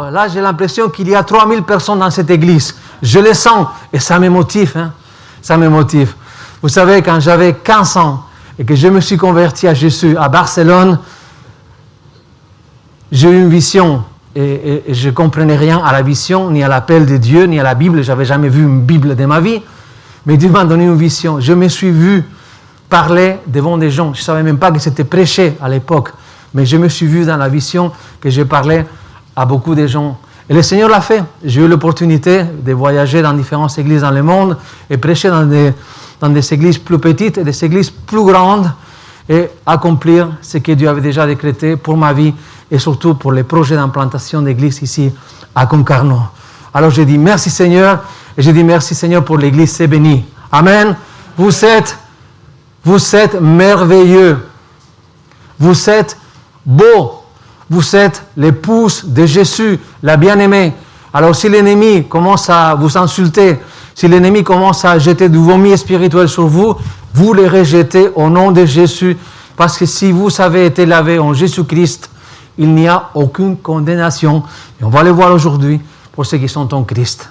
alors, là, j'ai l'impression qu'il y a 3000 personnes dans cette église. Je les sens et ça me motive. Hein? Ça me motive. Vous savez, quand j'avais 15 ans et que je me suis converti à Jésus à Barcelone, j'ai eu une vision et je ne comprenais rien à la vision, ni à l'appel de Dieu, ni à la Bible. Je n'avais jamais vu une Bible de ma vie. Mais Dieu m'a donné une vision. Je me suis vu parler devant des gens. Je ne savais même pas que c'était prêché à l'époque. Mais je me suis vu dans la vision que je parlais à beaucoup de gens. Et le Seigneur l'a fait. J'ai eu l'opportunité de voyager dans différentes églises dans le monde et prêcher dans des églises plus petites et des églises plus grandes et accomplir ce que Dieu avait déjà décrété pour ma vie et surtout pour les projets d'implantation d'églises ici à Concarneau. Alors j'ai dit merci Seigneur et j'ai dit merci Seigneur pour l'église C'est Béni. Amen. Vous êtes merveilleux. Vous êtes beaux. Vous êtes l'épouse de Jésus, la bien-aimée. Alors si l'ennemi commence à vous insulter, si l'ennemi commence à jeter du vomi spirituel sur vous, vous les rejetez au nom de Jésus. Parce que si vous avez été lavé en Jésus-Christ, il n'y a aucune condamnation. Et on va le voir aujourd'hui pour ceux qui sont en Christ.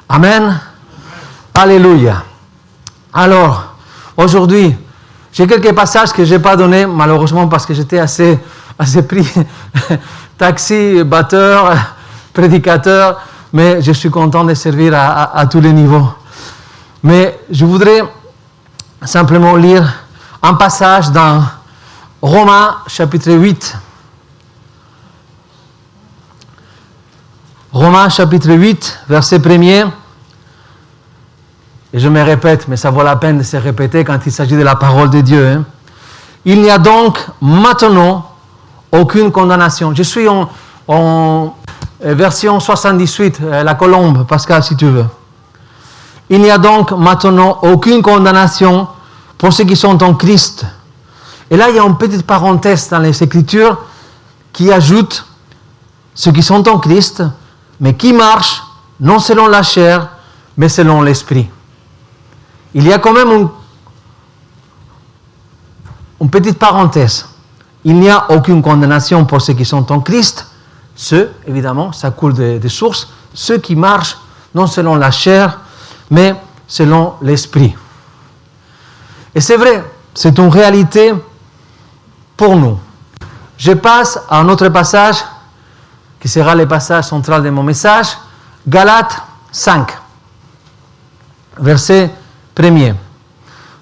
Amen. Alléluia. Alors, aujourd'hui, j'ai quelques passages que je n'ai pas donnés, malheureusement, parce que j'étais assez pris. Taxi, batteur, prédicateur, mais je suis content de servir à tous les niveaux. Mais je voudrais simplement lire un passage dans Romains chapitre 8. Romains chapitre 8, verset 1er. Et je me répète, mais ça vaut la peine de se répéter quand il s'agit de la parole de Dieu. Hein. Il n'y a donc maintenant aucune condamnation. Je suis en version 78, la colombe, Pascal, si tu veux. Il n'y a donc maintenant aucune condamnation pour ceux qui sont en Christ. Et là, il y a une petite parenthèse dans les Écritures qui ajoute ceux qui sont en Christ, mais qui marchent non selon la chair, mais selon l'Esprit. Il y a quand même une petite parenthèse. Il n'y a aucune condamnation pour ceux qui sont en Christ. Ceux, évidemment, ça coule des sources, ceux qui marchent non selon la chair, mais selon l'Esprit. Et c'est vrai, c'est une réalité pour nous. Je passe à un autre passage, qui sera le passage central de mon message, Galates 5, verset 1er.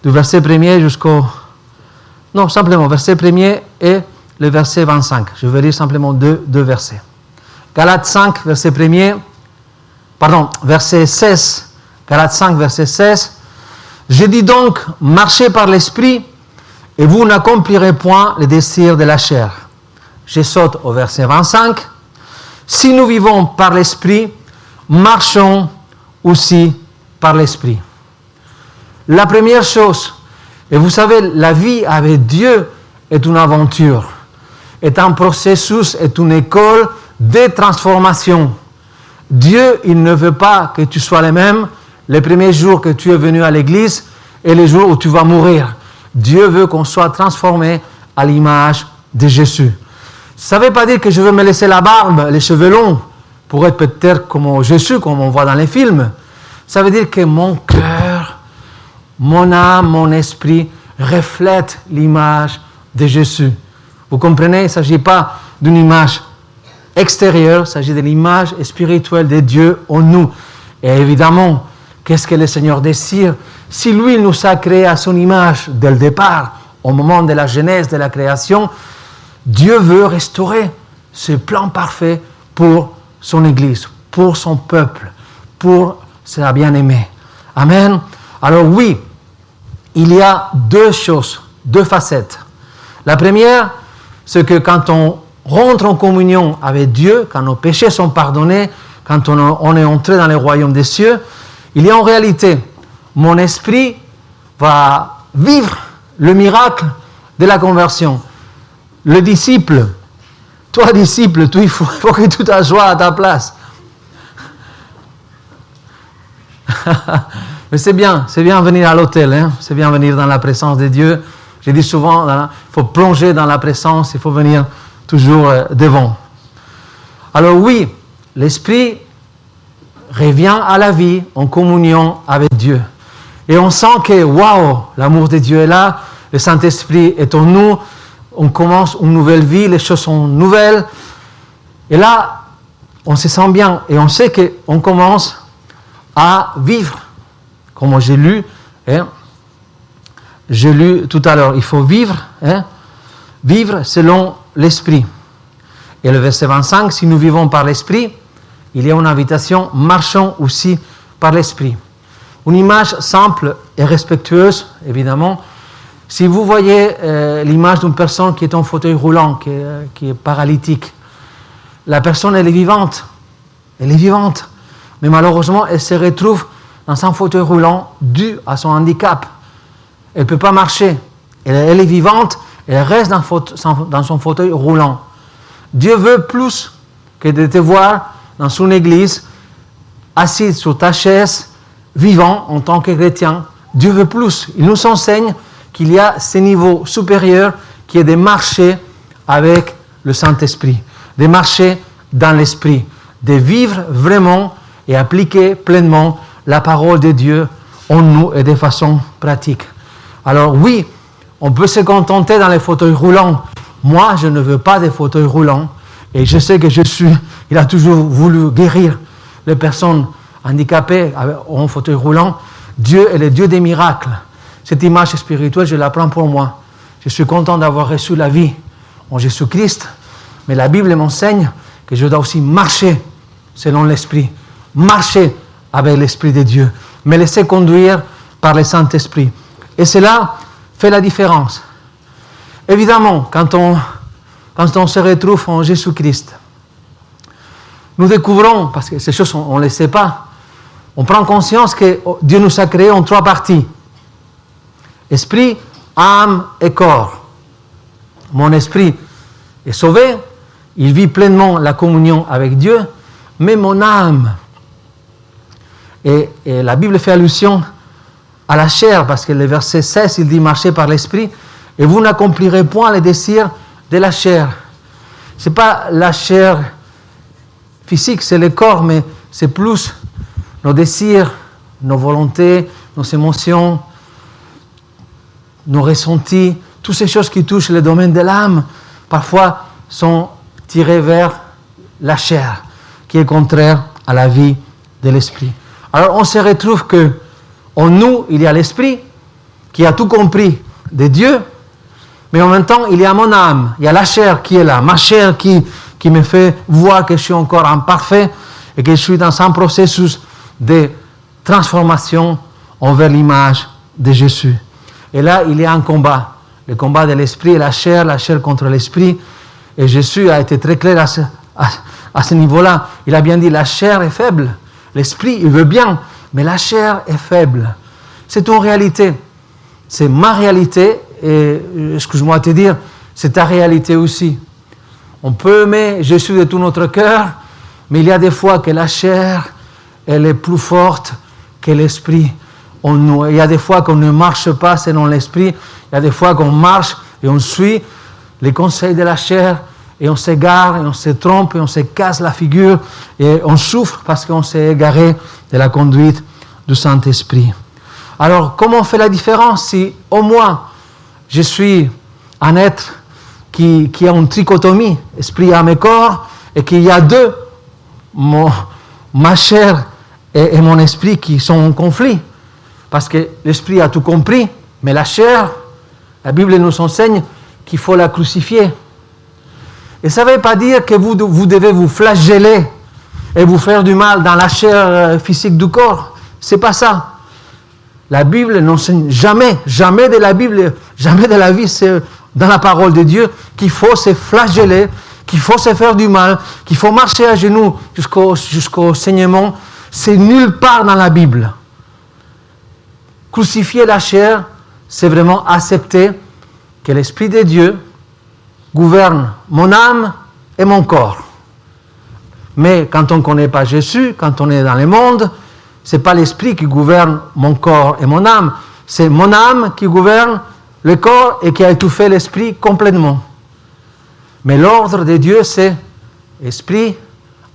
Du verset 1er jusqu'au... Non, simplement, verset 1er et le verset 25. Je vais lire simplement deux versets. Galates 5, verset 1er, verset 16. Galates 5, verset 16. Je dis donc, marchez par l'Esprit, et vous n'accomplirez point les désirs de la chair. Je saute au verset 25. Si nous vivons par l'Esprit, marchons aussi par l'Esprit. La première chose, et vous savez, la vie avec Dieu est une aventure, est un processus, est une école de transformation. Dieu, il ne veut pas que tu sois le même les premiers jours que tu es venu à l'église et les jours où tu vas mourir. Dieu veut qu'on soit transformé à l'image de Jésus. Ça ne veut pas dire que je veux me laisser la barbe, les cheveux longs, pour être peut-être comme Jésus, comme on voit dans les films. Ça veut dire que mon cœur, mon âme, mon esprit reflètent l'image de Jésus. Vous comprenez? Il ne s'agit pas d'une image extérieure, il s'agit de l'image spirituelle de Dieu en nous. Et évidemment, qu'est-ce que le Seigneur désire? Si lui nous a créés à son image dès le départ, au moment de la genèse de la création, Dieu veut restaurer ce plan parfait pour son Église, pour son peuple, pour sa bien-aimée. Amen. Alors oui, il y a deux choses, deux facettes. La première, c'est que quand on rentre en communion avec Dieu, quand nos péchés sont pardonnés, quand on est entré dans le royaume des cieux, il y a en réalité, mon esprit va vivre le miracle de la conversion. Le disciple, toi disciple, il faut que tu t'assoies à ta place. Mais c'est bien venir à l'autel, hein? C'est bien venir dans la présence de Dieu. Je dis souvent, il faut plonger dans la présence, il faut venir toujours devant. Alors oui, l'esprit revient à la vie en communion avec Dieu. Et on sent que, waouh, l'amour de Dieu est là, le Saint-Esprit est en nous, on commence une nouvelle vie, les choses sont nouvelles. Et là, on se sent bien et on sait qu'on commence à vivre, comme j'ai lu tout à l'heure. Il faut vivre, vivre selon l'Esprit. Et le verset 25, si nous vivons par l'Esprit, il y a une invitation, marchons aussi par l'Esprit. Une image simple et respectueuse, évidemment. Si vous voyez l'image d'une personne qui est en fauteuil roulant, qui est paralytique, la personne, elle est vivante. Elle est vivante. Mais malheureusement, elle se retrouve dans un fauteuil roulant dû à son handicap. Elle ne peut pas marcher. Elle est vivante, elle reste dans son fauteuil roulant. Dieu veut plus que de te voir dans son église, assis sur ta chaise, vivant en tant que chrétien. Dieu veut plus. Il nous enseigne qu'il y a ce niveau supérieur qui est de marcher avec le Saint-Esprit, de marcher dans l'Esprit, de vivre vraiment et appliquer pleinement la parole de Dieu en nous et de façon pratique. Alors oui, on peut se contenter dans les fauteuils roulants. Moi, je ne veux pas des fauteuils roulants. Et je sais que il a toujours voulu guérir les personnes handicapées en fauteuil roulant. Dieu est le Dieu des miracles. Cette image spirituelle, je la prends pour moi. Je suis content d'avoir reçu la vie en Jésus-Christ. Mais la Bible m'enseigne que je dois aussi marcher selon l'Esprit. Marcher avec l'Esprit de Dieu. Me laisser conduire par le Saint-Esprit. Et cela fait la différence. Évidemment, quand on se retrouve en Jésus-Christ, nous découvrons, parce que ces choses on ne les sait pas, on prend conscience que Dieu nous a créés en 3 parties. Esprit, âme et corps. Mon esprit est sauvé, il vit pleinement la communion avec Dieu, mais mon âme, et la Bible fait allusion à la chair, parce que le verset 16, il dit « Marchez par l'esprit, et vous n'accomplirez point les désirs de la chair. » Ce n'est pas la chair physique, c'est le corps, mais c'est plus nos désirs, nos volontés, nos émotions, nos ressentis, toutes ces choses qui touchent le domaine de l'âme, parfois sont tirées vers la chair, qui est contraire à la vie de l'esprit. Alors on se retrouve que en nous, il y a l'esprit qui a tout compris de Dieu, mais en même temps, il y a mon âme, il y a la chair qui est là, ma chair qui me fait voir que je suis encore imparfait et que je suis dans un processus de transformation envers l'image de Jésus. Et là, il y a un combat, le combat de l'esprit et la chair contre l'esprit. Et Jésus a été très clair à ce niveau-là. Il a bien dit, la chair est faible, l'esprit, il veut bien, mais la chair est faible. C'est une réalité. C'est ma réalité et, excuse-moi de te dire, c'est ta réalité aussi. On peut aimer Jésus de tout notre cœur, mais il y a des fois que la chair, elle est plus forte que l'esprit en nous. Il y a des fois qu'on ne marche pas selon l'esprit, il y a des fois qu'on marche et on suit les conseils de la chair et on s'égare et on se trompe et on se casse la figure et on souffre parce qu'on s'est égaré de la conduite du Saint-Esprit. Alors, comment on fait la différence si au moins je suis un être qui a une trichotomie, esprit, âme et corps, et qu'il y a deux, ma chair et mon esprit qui sont en conflit? Parce que l'esprit a tout compris, mais la chair, la Bible nous enseigne qu'il faut la crucifier. Et ça ne veut pas dire que vous devez vous flageller et vous faire du mal dans la chair physique du corps. Ce n'est pas ça. La Bible n'enseigne jamais de la Bible, jamais de la vie, c'est dans la parole de Dieu, qu'il faut se flageller, qu'il faut se faire du mal, qu'il faut marcher à genoux jusqu'au saignement. C'est nulle part dans la Bible. Crucifier la chair, c'est vraiment accepter que l'Esprit de Dieu gouverne mon âme et mon corps. Mais quand on ne connaît pas Jésus, quand on est dans le monde, ce n'est pas l'Esprit qui gouverne mon corps et mon âme, c'est mon âme qui gouverne le corps et qui a étouffé l'Esprit complètement. Mais l'ordre de Dieu, c'est Esprit,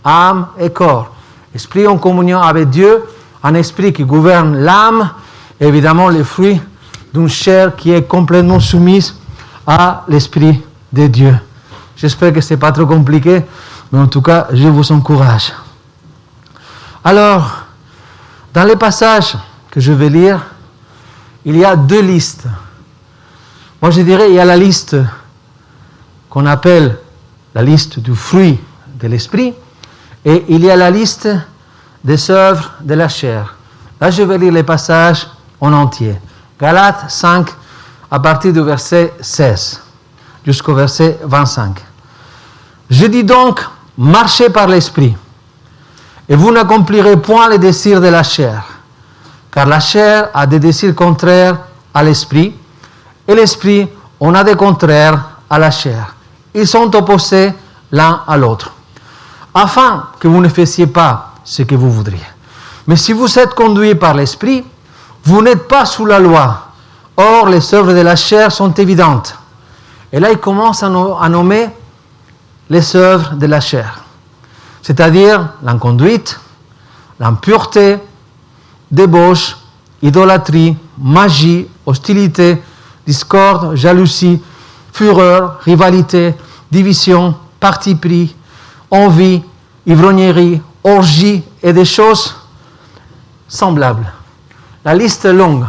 âme et corps. Esprit en communion avec Dieu, un esprit qui gouverne l'âme, et évidemment les fruits d'une chair qui est complètement soumise à l'Esprit de Dieu. J'espère que ce n'est pas trop compliqué, mais en tout cas, je vous encourage. Alors, dans les passages que je vais lire, il y a deux listes. Moi, je dirais, il y a la liste qu'on appelle la liste du fruit de l'esprit, et il y a la liste des œuvres de la chair. Là, je vais lire les passages en entier. Galates 5, à partir du verset 16 jusqu'au verset 25. Je dis donc, marchez par l'esprit, et vous n'accomplirez point les désirs de la chair, car la chair a des désirs contraires à l'esprit, et l'esprit en a des contraires à la chair. Ils sont opposés l'un à l'autre, afin que vous ne fassiez pas ce que vous voudriez. Mais si vous êtes conduits par l'esprit, vous n'êtes pas sous la loi. Or, les œuvres de la chair sont évidentes. Et là, il commence à nommer les œuvres de la chair, c'est-à-dire l'inconduite, l'impureté, débauche, idolâtrie, magie, hostilité, discorde, jalousie, fureur, rivalité, division, parti pris, envie, ivrognerie, orgie et des choses semblables. La liste est longue.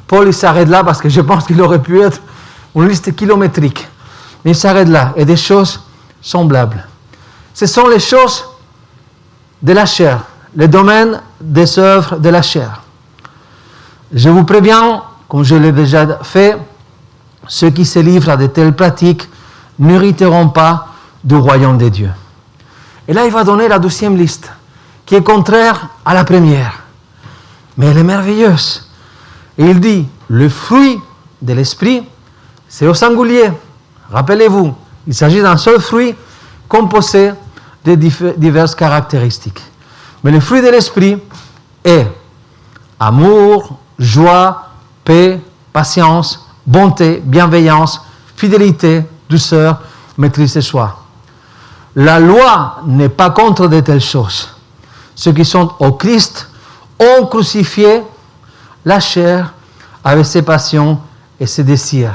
Paul il s'arrête là parce que je pense qu'il aurait pu être une liste kilométrique. Mais il s'arrête là. Et des choses semblables. Ce sont les choses de la chair, le domaine des œuvres de la chair. Je vous préviens, comme je l'ai déjà fait, ceux qui se livrent à de telles pratiques n'hériteront pas du royaume de Dieu. Et là, il va donner la deuxième liste, qui est contraire à la première. Mais elle est merveilleuse. Et il dit, le fruit de l'esprit, c'est au singulier. Rappelez-vous, il s'agit d'un seul fruit composé de diverses caractéristiques. Mais le fruit de l'esprit est amour, joie, paix, patience, bonté, bienveillance, fidélité, douceur, maîtrise de soi. La loi n'est pas contre de telles choses. Ceux qui sont au Christ ont crucifié la chair avec ses passions et ses désirs.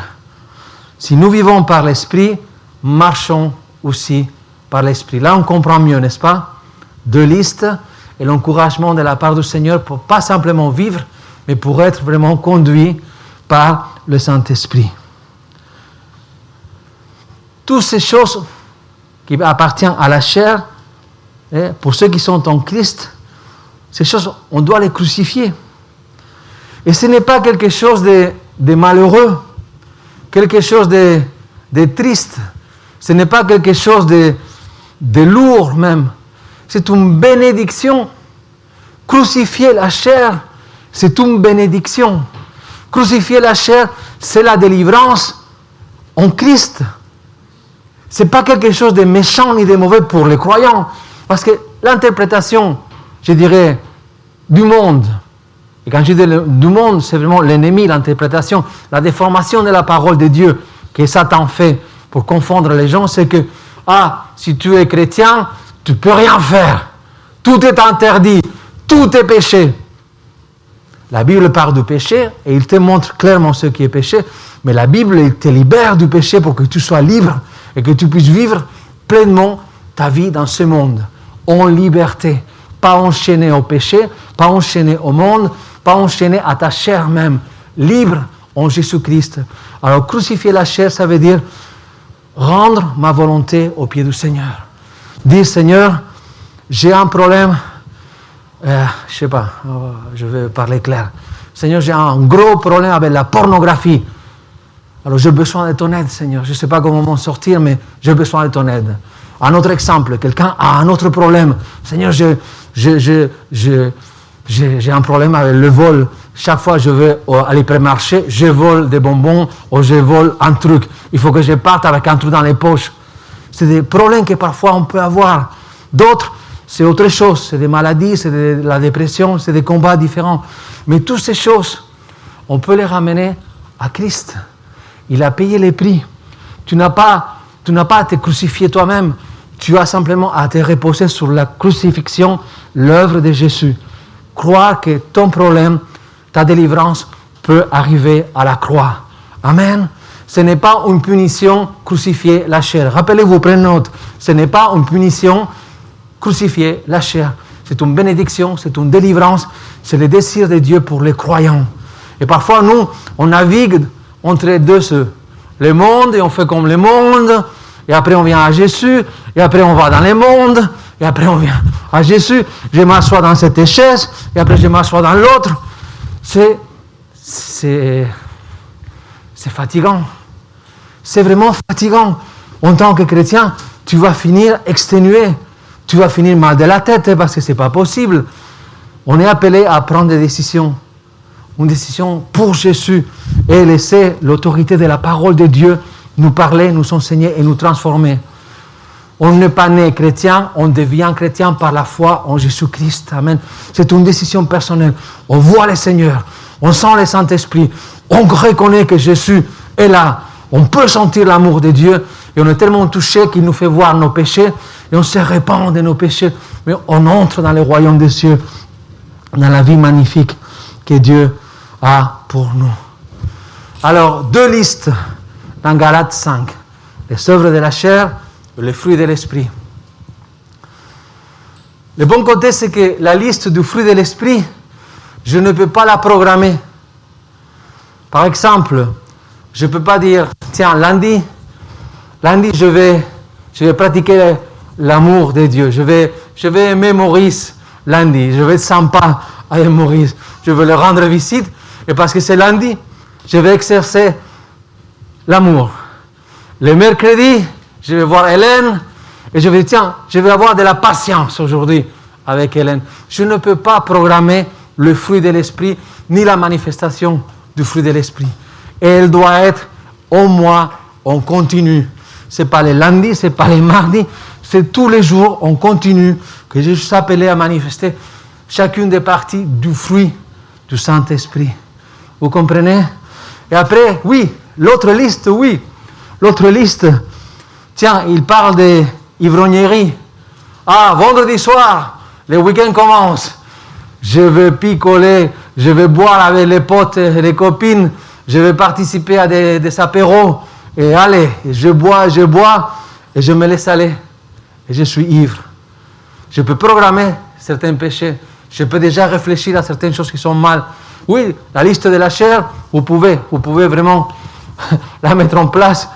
Si nous vivons par l'esprit, marchons aussi par l'esprit. Là, on comprend mieux, n'est-ce pas? Deux listes et l'encouragement de la part du Seigneur pour pas simplement vivre, mais pour être vraiment conduit par le Saint-Esprit. Toutes ces choses qui appartiennent à la chair, pour ceux qui sont en Christ, ces choses, on doit les crucifier. Et ce n'est pas quelque chose de malheureux, quelque chose de triste, ce n'est pas quelque chose de lourd même. C'est une bénédiction. Crucifier la chair, c'est une bénédiction. Crucifier la chair, c'est la délivrance en Christ. Ce n'est pas quelque chose de méchant ni de mauvais pour les croyants. Parce que l'interprétation, je dirais, du monde, et quand je dis du monde, c'est vraiment l'ennemi, l'interprétation, la déformation de la parole de Dieu que Satan fait pour confondre les gens, c'est que, si tu es chrétien, tu ne peux rien faire. Tout est interdit, tout est péché. La Bible parle du péché et il te montre clairement ce qui est péché, mais la Bible elle te libère du péché pour que tu sois libre et que tu puisses vivre pleinement ta vie dans ce monde, en liberté, pas enchaîné au péché, pas enchaîné au monde, pas enchaîné à ta chair même, libre en Jésus-Christ. Alors crucifier la chair, ça veut dire rendre ma volonté au pied du Seigneur. Dire, Seigneur, j'ai un problème, je ne sais pas, je vais parler clair. Seigneur, j'ai un gros problème avec la pornographie. Alors j'ai besoin de ton aide, Seigneur. Je ne sais pas comment m'en sortir, mais j'ai besoin de ton aide. Un autre exemple, quelqu'un a un autre problème. Seigneur, j'ai un problème avec le vol. Chaque fois que je vais à l'hypermarché, je vole des bonbons ou je vole un truc. Il faut que je parte avec un truc dans les poches. C'est des problèmes que parfois on peut avoir. D'autres, c'est autre chose. C'est des maladies, c'est de la dépression, c'est des combats différents. Mais toutes ces choses, on peut les ramener à Christ. Il a payé les prix. Tu n'as pas à te crucifier toi-même. tu as simplement à te reposer sur la crucifixion, l'œuvre de Jésus. Croire que ton problème, ta délivrance peut arriver à la croix. Amen. Ce n'est pas une punition crucifier la chair. Rappelez-vous, prenez note. Ce n'est pas une punition crucifier la chair. C'est une bénédiction, c'est une délivrance, c'est le désir de Dieu pour les croyants. Et parfois, nous, on navigue entre les deux ceux. Le monde, et on fait comme le monde, et après on vient à Jésus, et après on va dans le monde, et après on vient à Jésus, je m'assois dans cette chaise, et après je m'assois dans l'autre. C'est fatigant. C'est vraiment fatigant. En tant que chrétien, tu vas finir exténué. Tu vas finir mal de la tête parce que ce n'est pas possible. On est appelé à prendre des décisions. Une décision pour Jésus et laisser l'autorité de la parole de Dieu nous parler, nous enseigner et nous transformer. On n'est pas né chrétien, on devient chrétien par la foi en Jésus-Christ. Amen. C'est une décision personnelle. On voit le Seigneur, on sent le Saint-Esprit, on reconnaît que Jésus est là. On peut sentir l'amour de Dieu et on est tellement touché qu'il nous fait voir nos péchés et on se répand de nos péchés. Mais on entre dans le royaume des cieux, dans la vie magnifique que Dieu a pour nous. Alors, 2 listes dans Galates 5. Les œuvres de la chair et les fruits de l'esprit. Le bon côté, c'est que la liste du fruit de l'esprit, je ne peux pas la programmer. Par exemple, je ne peux pas dire, tiens, lundi, je vais pratiquer l'amour de Dieu. Je vais aimer Maurice lundi. Je vais être sympa avec Maurice. Je vais lui rendre visite. Et parce que c'est lundi, je vais exercer l'amour. Le mercredi, je vais voir Hélène. Et je vais dire, tiens, je vais avoir de la patience aujourd'hui avec Hélène. Je ne peux pas programmer le fruit de l'esprit, ni la manifestation du fruit de l'esprit. Et elle doit être au moins en continu. Ce n'est pas les lundis, ce n'est pas les mardis, c'est tous les jours en continu que je suis appelé à manifester chacune des parties du fruit du Saint-Esprit. Vous comprenez? Et après, oui, l'autre liste, tiens, il parle de ivrognerie. Ah, vendredi soir, le week-end commence. Je vais picoler, je vais boire avec les potes et les copines, je vais participer à des apéros, et allez, je bois, et je me laisse aller, et je suis ivre. Je peux programmer certains péchés, je peux déjà réfléchir à certaines choses qui sont mal. Oui, la liste de la chair, vous pouvez vraiment la mettre en place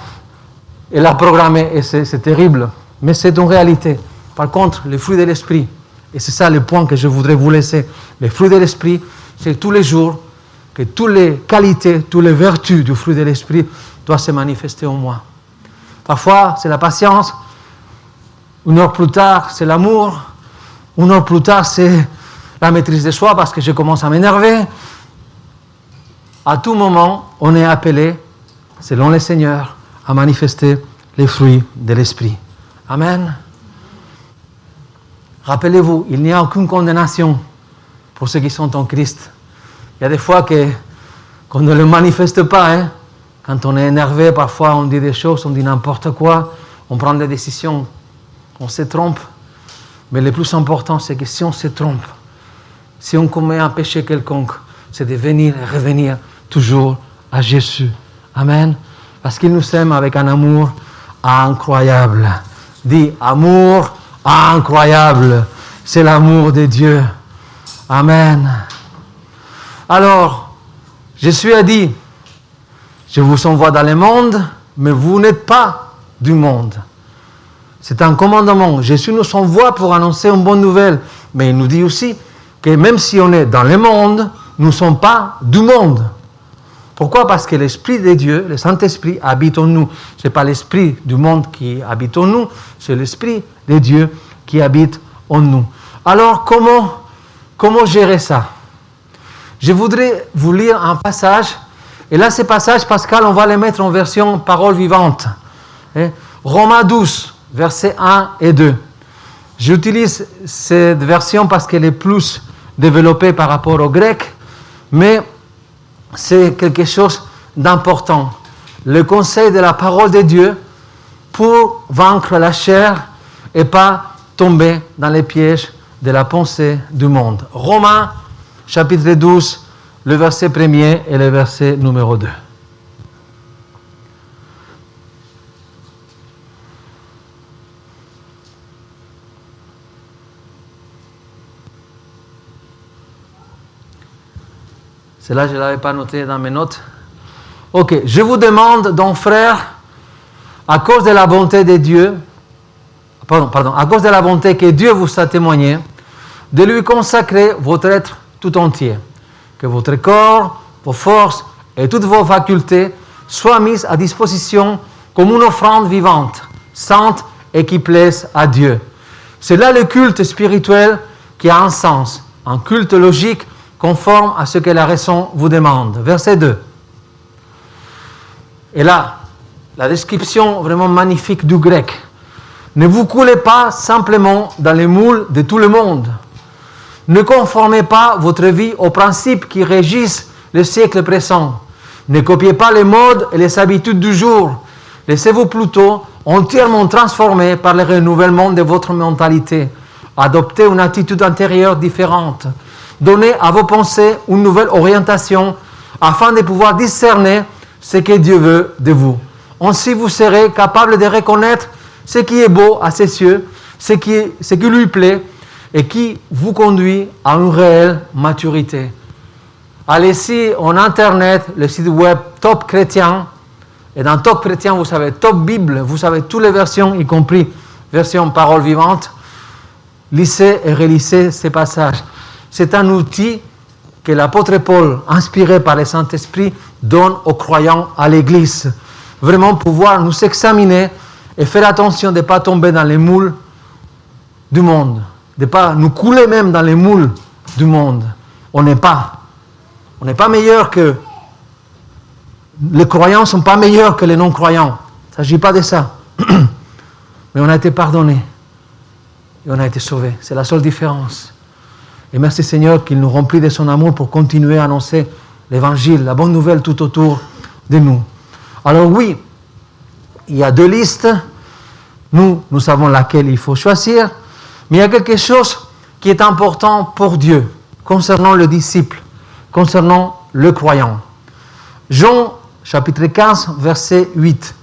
et la programmer, et c'est terrible, mais c'est une réalité. Par contre, les fruits de l'esprit, et c'est ça le point que je voudrais vous laisser, les fruits de l'esprit, c'est tous les jours que toutes les qualités, toutes les vertus du fruit de l'esprit doivent se manifester en moi. Parfois, c'est la patience. 1 heure plus tard, c'est l'amour. 1 heure plus tard, c'est la maîtrise de soi parce que je commence à m'énerver. À tout moment, on est appelé, selon le Seigneur, à manifester les fruits de l'esprit. Amen. Rappelez-vous, il n'y a aucune condamnation pour ceux qui sont en Christ. Il y a des fois qu'on ne le manifeste pas. Hein? Quand on est énervé, parfois on dit des choses, on dit n'importe quoi, on prend des décisions, on se trompe. Mais le plus important, c'est que si on se trompe, si on commet un péché quelconque, c'est de venir et revenir toujours à Jésus. Amen. Parce qu'il nous aime avec un amour incroyable. Dis, amour incroyable. C'est l'amour de Dieu. Amen. Alors, Jésus a dit, je vous envoie dans le monde, mais vous n'êtes pas du monde. C'est un commandement. Jésus nous envoie pour annoncer une bonne nouvelle. Mais il nous dit aussi que même si on est dans le monde, nous ne sommes pas du monde. Pourquoi? Parce que l'Esprit de Dieu, le Saint-Esprit, habite en nous. Ce n'est pas l'Esprit du monde qui habite en nous, c'est l'Esprit de Dieu qui habite en nous. Alors, comment gérer ça? Je voudrais vous lire un passage, et là, ce passage, Pascal, on va le mettre en version parole vivante. Romains 12, versets 1 et 2. J'utilise cette version parce qu'elle est plus développée par rapport au grec, mais c'est quelque chose d'important. Le conseil de la parole de Dieu pour vaincre la chair et pas tomber dans les pièges de la pensée du monde. Romains, chapitre 12, le verset 1er et le verset numéro 2. Cela, je ne l'avais pas noté dans mes notes. Ok, je vous demande donc, frères, à cause de la bonté de Dieu, à cause de la bonté que Dieu vous a témoignée, de lui consacrer votre être tout entier, que votre corps, vos forces et toutes vos facultés soient mises à disposition comme une offrande vivante, sainte et qui plaise à Dieu. C'est là le culte spirituel qui a un sens, un culte logique conforme à ce que la raison vous demande. Verset 2. Et là, la description vraiment magnifique du grec. Ne vous coulez pas simplement dans les moules de tout le monde. Ne conformez pas votre vie aux principes qui régissent le siècle présent. Ne copiez pas les modes et les habitudes du jour. Laissez-vous plutôt entièrement transformer par le renouvellement de votre mentalité. Adoptez une attitude intérieure différente. Donnez à vos pensées une nouvelle orientation afin de pouvoir discerner ce que Dieu veut de vous. Ainsi, vous serez capable de reconnaître ce qui est beau à ses yeux, ce qui lui plaît et qui vous conduit à une réelle maturité. Allez-y en Internet, le site web Top Chrétien. Et dans Top Chrétien, vous savez, Top Bible, vous savez toutes les versions, y compris version parole vivante. Lisez et relisez ces passages. C'est un outil que l'apôtre Paul, inspiré par le Saint-Esprit, donne aux croyants à l'Église. Vraiment pouvoir nous examiner et faire attention de ne pas tomber dans les moules du monde, de ne pas nous couler même dans les moules du monde. On n'est pas meilleur que... Les croyants ne sont pas meilleurs que les non-croyants. Il ne s'agit pas de ça. Mais on a été pardonnés et on a été sauvés. C'est la seule différence. Et merci Seigneur qu'il nous remplit de son amour pour continuer à annoncer l'évangile, la bonne nouvelle tout autour de nous. Alors oui, il y a deux listes. Nous savons laquelle il faut choisir. Mais il y a quelque chose qui est important pour Dieu concernant le disciple, concernant le croyant. Jean, chapitre 15, verset 8.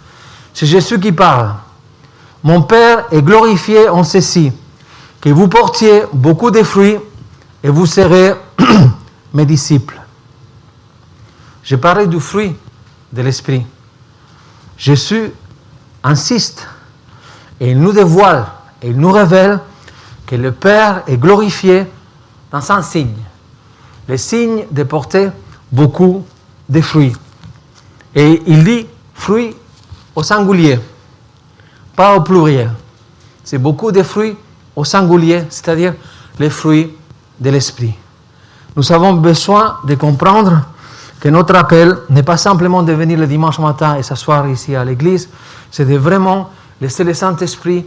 C'est Jésus qui parle. « Mon Père est glorifié en ceci, que vous portiez beaucoup de fruits et vous serez mes disciples. » Je parlais du fruit de l'Esprit. Jésus insiste et il nous dévoile et il nous révèle que le Père est glorifié dans un signe. Le signe de porter beaucoup de fruits. Et il dit fruits au singulier, pas au pluriel. C'est beaucoup de fruits au singulier, c'est-à-dire les fruits de l'Esprit. Nous avons besoin de comprendre que notre appel n'est pas simplement de venir le dimanche matin et s'asseoir ici à l'église, c'est de vraiment laisser le Saint-Esprit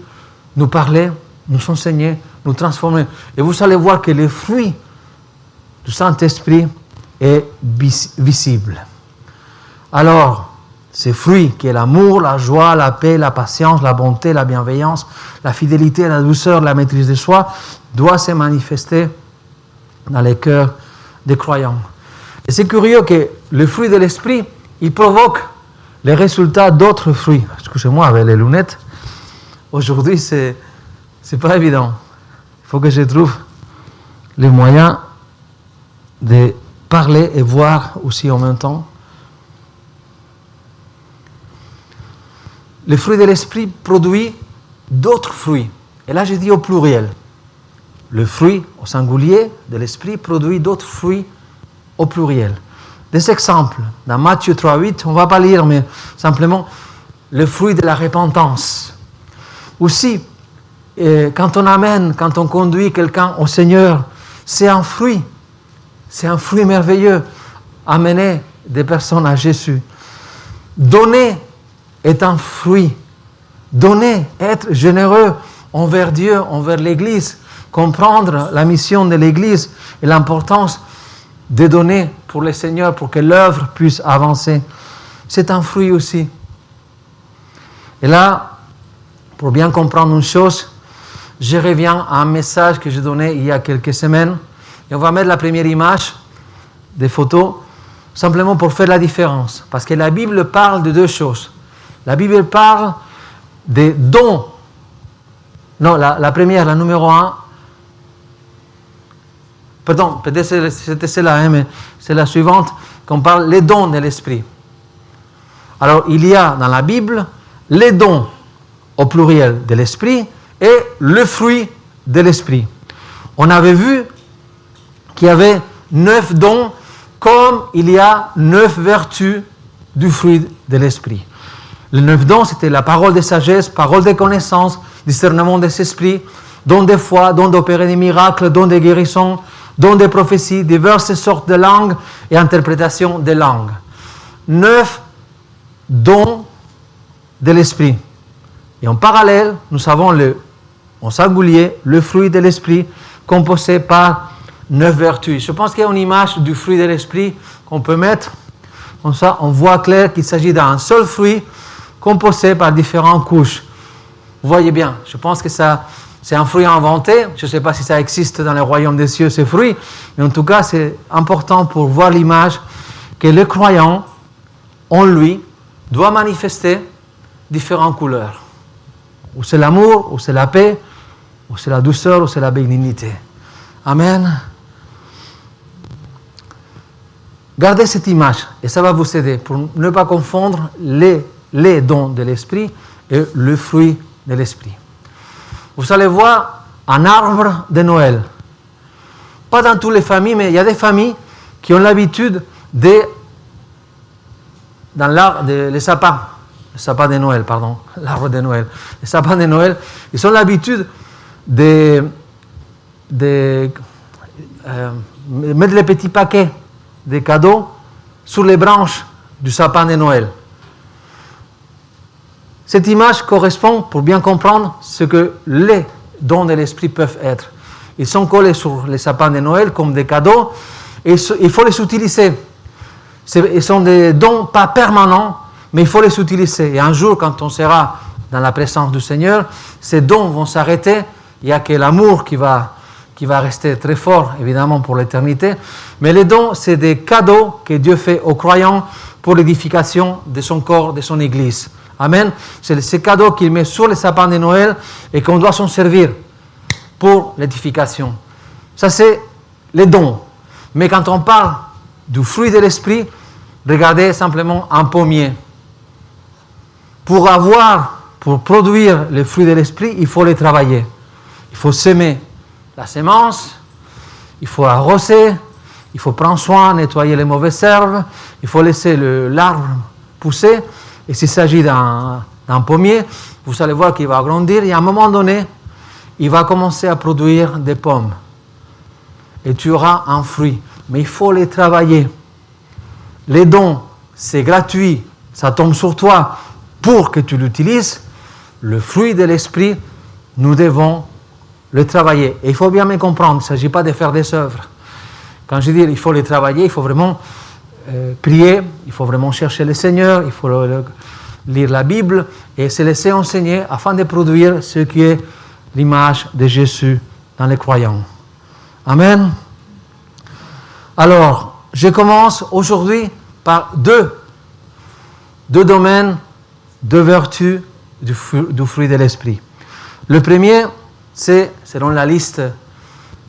nous parler, nous enseigner, nous transformer. Et vous allez voir que le fruit du Saint-Esprit est visible. Alors, ces fruits qui est l'amour, la joie, la paix, la patience, la bonté, la bienveillance, la fidélité, la douceur, la maîtrise de soi, doivent se manifester dans les cœurs des croyants. Et c'est curieux que le fruit de l'esprit, il provoque les résultats d'autres fruits. Excusez-moi avec les lunettes. Aujourd'hui, c'est pas évident. Il faut que je trouve les moyens de parler et voir aussi en même temps. Le fruit de l'esprit produit d'autres fruits. Et là, je dis au pluriel. Le fruit au singulier de l'esprit produit d'autres fruits au pluriel. Des exemples. Dans Matthieu 3,8, on ne va pas lire, mais simplement le fruit de la repentance. Aussi, quand on amène, quand on conduit quelqu'un au Seigneur, c'est un fruit merveilleux. Amener des personnes à Jésus. Donner est un fruit. Donner, être généreux envers Dieu, envers l'Église, comprendre la mission de l'Église et l'importance de donner pour le Seigneur, pour que l'œuvre puisse avancer. C'est un fruit aussi. Et là, pour bien comprendre une chose, je reviens à un message que j'ai donné il y a quelques semaines. Et on va mettre la première image des photos, simplement pour faire la différence. Parce que la Bible parle de deux choses. La Bible parle des dons. Non, la première, la numéro 1. Pardon, peut-être c'était celle-là, hein, mais c'est la suivante, qu'on parle les dons de l'Esprit. Alors, il y a dans la Bible les dons au pluriel de l'Esprit et le fruit de l'Esprit. On avait vu qu'il y avait 9 dons, comme il y a 9 vertus du fruit de l'Esprit. Les 9 dons, c'était la parole de sagesse, parole de connaissance, discernement des esprits, dons de foi, dons d'opérer des miracles, dons de guérison, dons de prophétie, diverses sortes de langues et interprétation des langues. 9 dons de l'Esprit. Et en parallèle, nous avons en singulier le fruit de l'Esprit composé par 9 vertus. Je pense qu'il y a une image du fruit de l'Esprit qu'on peut mettre. Comme ça, on voit clair qu'il s'agit d'un seul fruit composé par différentes couches. Vous voyez bien, je pense que c'est un fruit inventé. Je ne sais pas si ça existe dans le royaume des cieux, ce fruit. Mais en tout cas, c'est important pour voir l'image que le croyant, en lui, doit manifester différentes couleurs. Ou c'est l'amour, ou c'est la paix, ou c'est la douceur, ou c'est la bénignité. Amen. Gardez cette image et ça va vous aider pour ne pas confondre les dons de l'Esprit et le fruit de l'Esprit. Vous allez voir un arbre de Noël. Pas dans toutes les familles, mais il y a des familles qui ont l'habitude dans l'arbre, les sapins de Noël, pardon, l'arbre de Noël. Les sapins de Noël, ils ont l'habitude de mettre les petits paquets de cadeaux sur les branches du sapin de Noël. Cette image correspond, pour bien comprendre, ce que les dons de l'Esprit peuvent être. Ils sont collés sur les sapins de Noël comme des cadeaux et il faut les utiliser. Ils sont des dons pas permanents, mais il faut les utiliser. Et un jour, quand on sera dans la présence du Seigneur, ces dons vont s'arrêter. Il n'y a que l'amour qui va rester très fort, évidemment, pour l'éternité. Mais les dons, c'est des cadeaux que Dieu fait aux croyants pour l'édification de son corps, de son Église. Amen. C'est ces cadeaux qu'il met sur les sapins de Noël et qu'on doit s'en servir pour l'édification. Ça, c'est les dons. Mais quand on parle du fruit de l'Esprit, regardez simplement un pommier. Pour produire les fruits de l'Esprit, il faut les travailler. Il faut s'aimer la semence, il faut arroser, il faut prendre soin, nettoyer les mauvaises herbes, il faut laisser l'arbre pousser. Et s'il s'agit d'un pommier, vous allez voir qu'il va grandir et à un moment donné, il va commencer à produire des pommes. Et tu auras un fruit. Mais il faut les travailler. Les dons, c'est gratuit, ça tombe sur toi pour que tu l'utilises. Le fruit de l'Esprit, nous devons le travailler. Et il faut bien me comprendre, il ne s'agit pas de faire des œuvres. Quand je dis il faut les travailler, il faut vraiment prier, il faut vraiment chercher le Seigneur, il faut lire la Bible et se laisser enseigner afin de produire ce qui est l'image de Jésus dans les croyants. Amen. Alors, je commence aujourd'hui par deux domaines, deux vertus du fruit de l'Esprit. Le premier, c'est, selon la liste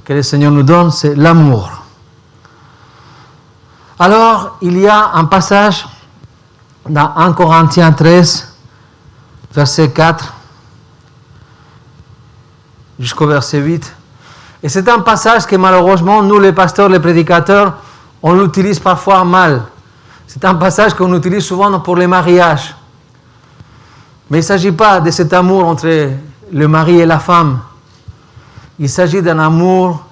que le Seigneur nous donne, c'est l'amour. Alors, il y a un passage dans 1 Corinthiens 13, verset 4, jusqu'au verset 8. Et c'est un passage que malheureusement, nous les pasteurs, les prédicateurs, on l'utilise parfois mal. C'est un passage qu'on utilise souvent pour les mariages. Mais il ne s'agit pas de cet amour entre le mari et la femme. Il s'agit d'un amour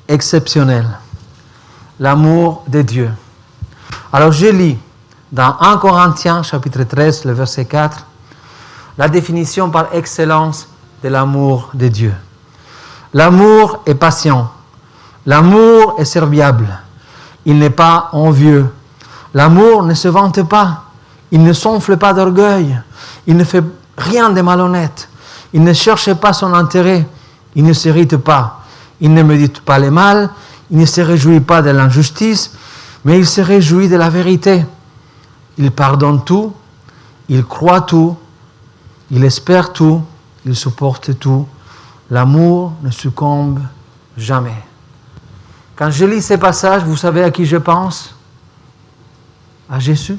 exceptionnel. L'amour de Dieu. Alors je lis dans 1 Corinthiens chapitre 13, le verset 4, la définition par excellence de l'amour de Dieu. L'amour est patient. L'amour est serviable. Il n'est pas envieux. L'amour ne se vante pas. Il ne s'enfle pas d'orgueil. Il ne fait rien de malhonnête. Il ne cherche pas son intérêt. Il ne s'irrite pas. Il ne médite pas le mal. Il ne se réjouit pas de l'injustice, mais il se réjouit de la vérité. Il pardonne tout. Il croit tout. Il espère tout. Il supporte tout. L'amour ne succombe jamais. Quand je lis ces passages, vous savez à qui je pense? À Jésus.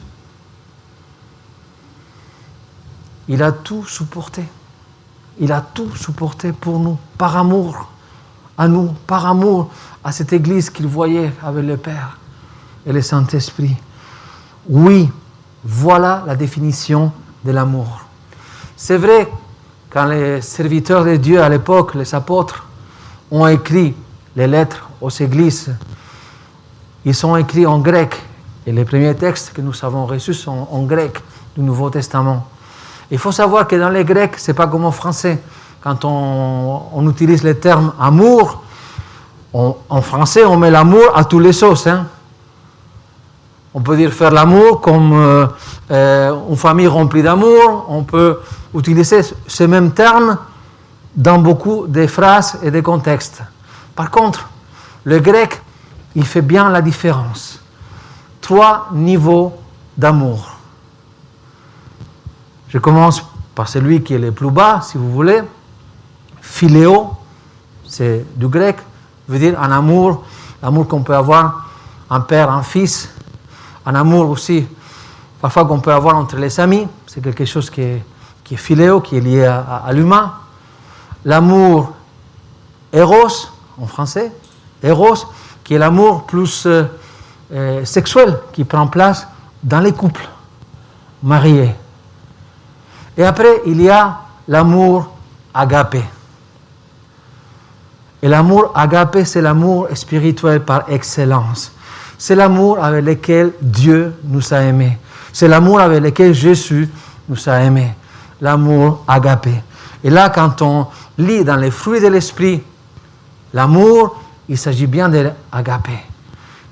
Il a tout supporté. Il a tout supporté pour nous, par amour à nous, par amour à cette Église qu'il voyait avec le Père et le Saint-Esprit. Oui, voilà la définition de l'amour. C'est vrai, quand les serviteurs de Dieu à l'époque, les apôtres, ont écrit les lettres aux églises, ils sont écrits en grec. Et les premiers textes que nous avons reçus sont en grec du Nouveau Testament. Il faut savoir que dans les Grecs, ce n'est pas comme en français. Quand on utilise le terme amour, en français, on met l'amour à tous les sauces. Hein. On peut dire faire l'amour comme une famille remplie d'amour. On peut utiliser ce même terme dans beaucoup de phrases et de contextes. Par contre, le grec, il fait bien la différence. 3 niveaux d'amour. Je commence par celui qui est le plus bas, si vous voulez. Philéo, c'est du grec, veut dire un amour, l'amour qu'on peut avoir un père, un fils, un amour aussi, parfois qu'on peut avoir entre les amis, c'est quelque chose qui est philéo, qui est lié à l'humain. L'amour éros, en français, éros, qui est l'amour plus sexuel, qui prend place dans les couples mariés. Et après, il y a l'amour agapé. Et l'amour agapé, c'est l'amour spirituel par excellence. C'est l'amour avec lequel Dieu nous a aimés. C'est l'amour avec lequel Jésus nous a aimés. L'amour agapé. Et là, quand on lit dans les fruits de l'esprit, l'amour, il s'agit bien de l'agapé.